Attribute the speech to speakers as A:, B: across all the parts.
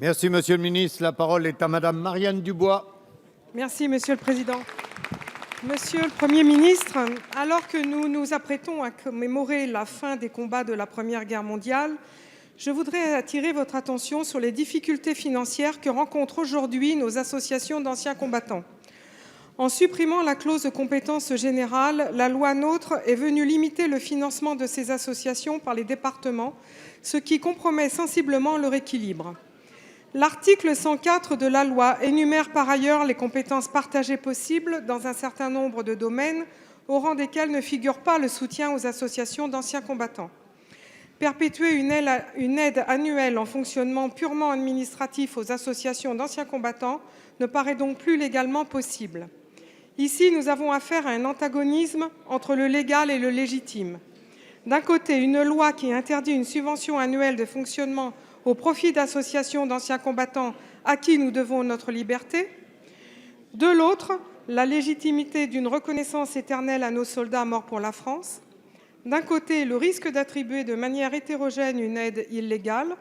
A: Merci, Monsieur le ministre. La parole est à Madame Marianne Dubois.
B: Merci, Monsieur le Président. Monsieur le Premier ministre, alors que nous nous apprêtons à commémorer la fin des combats de la Première Guerre mondiale, je voudrais attirer votre attention sur les difficultés financières que rencontrent aujourd'hui nos associations d'anciens combattants. En supprimant la clause de compétence générale, la loi NOTRe est venue limiter le financement de ces associations par les départements, ce qui compromet sensiblement leur équilibre. L'article 104 de la loi énumère par ailleurs les compétences partagées possibles dans un certain nombre de domaines, au rang desquels ne figure pas le soutien aux associations d'anciens combattants. Perpétuer une aide annuelle en fonctionnement purement administratif aux associations d'anciens combattants ne paraît donc plus légalement possible. Ici, nous avons affaire à un antagonisme entre le légal et le légitime. D'un côté, une loi qui interdit une subvention annuelle de fonctionnement au profit d'associations d'anciens combattants à qui nous devons notre liberté. De l'autre, la légitimité d'une reconnaissance éternelle à nos soldats morts pour la France. D'un côté, le risque d'attribuer de manière hétérogène une aide illégale.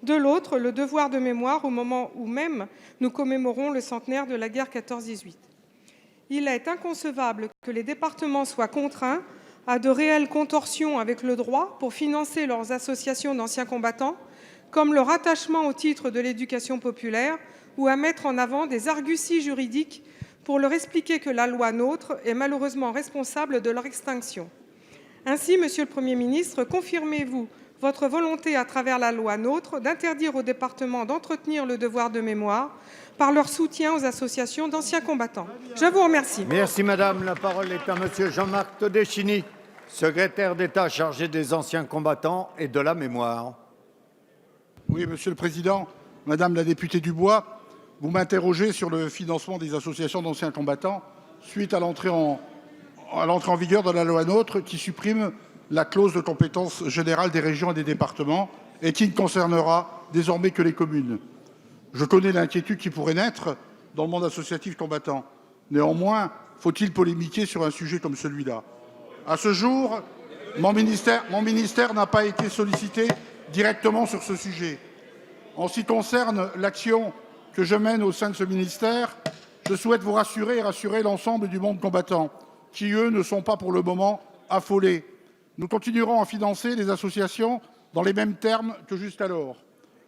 B: De l'autre, le devoir de mémoire au moment où même nous commémorons le centenaire de la guerre 14-18. Il est inconcevable que les départements soient contraints à de réelles contorsions avec le droit pour financer leurs associations d'anciens combattants, comme le rattachement au titre de l'éducation populaire, ou à mettre en avant des arguties juridiques pour leur expliquer que la loi NOTRe est malheureusement responsable de leur extinction. Ainsi, Monsieur le Premier ministre, confirmez-vous votre volonté, à travers la loi NOTRe, d'interdire aux départements d'entretenir le devoir de mémoire par leur soutien aux associations d'anciens combattants? Je vous remercie.
A: Merci, Madame. La parole est à Monsieur Jean-Marc Todeschini, secrétaire d'État chargé des anciens combattants et de la mémoire.
C: Oui, Monsieur le Président, Madame la députée Dubois, vous m'interrogez sur le financement des associations d'anciens combattants suite à l'entrée en vigueur de la loi NOTRe qui supprime la clause de compétence générale des régions et des départements et qui ne concernera désormais que les communes. Je connais l'inquiétude qui pourrait naître dans le monde associatif combattant. Néanmoins, faut-il polémiquer sur un sujet comme celui-là? À ce jour, mon ministère n'a pas été sollicité directement sur ce sujet. En ce qui concerne l'action que je mène au sein de ce ministère, je souhaite vous rassurer et rassurer l'ensemble du monde combattant, qui, eux, ne sont pas pour le moment affolés. Nous continuerons à financer les associations dans les mêmes termes que jusqu'alors.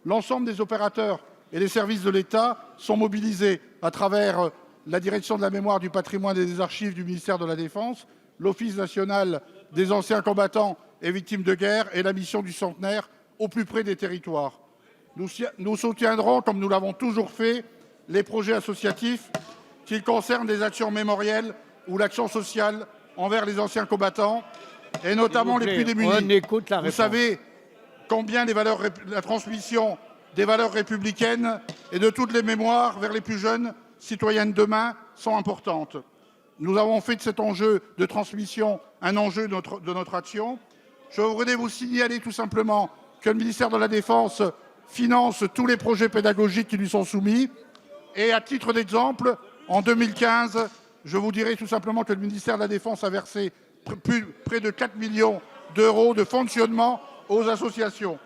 C: L'ensemble des opérateurs et les services de l'État sont mobilisés à travers la Direction de la mémoire, du patrimoine et des archives du ministère de la Défense, l'Office national des anciens combattants et victimes de guerre et la mission du centenaire au plus près des territoires. Nous soutiendrons, comme nous l'avons toujours fait, les projets associatifs, qu'ils concernent des actions mémorielles ou l'action sociale envers les anciens combattants, et notamment les plus démunis. Vous savez combien la transmission des valeurs républicaines et de toutes les mémoires vers les plus jeunes citoyens de demain sont importantes. Nous avons fait de cet enjeu de transmission un enjeu de notre action. Je voudrais vous signaler tout simplement que le ministère de la Défense finance tous les projets pédagogiques qui lui sont soumis. Et à titre d'exemple, en 2015, je vous dirai tout simplement que le ministère de la Défense a versé près de 4 millions d'euros de fonctionnement aux associations.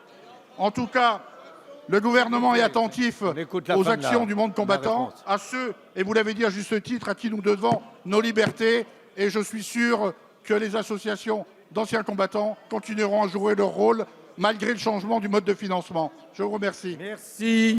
C: En tout cas, le gouvernement est attentif aux actions du monde combattant, à ceux, et vous l'avez dit à juste titre, à qui nous devons nos libertés. Et je suis sûr que les associations d'anciens combattants continueront à jouer leur rôle malgré le changement du mode de financement. Je vous remercie.
A: Merci.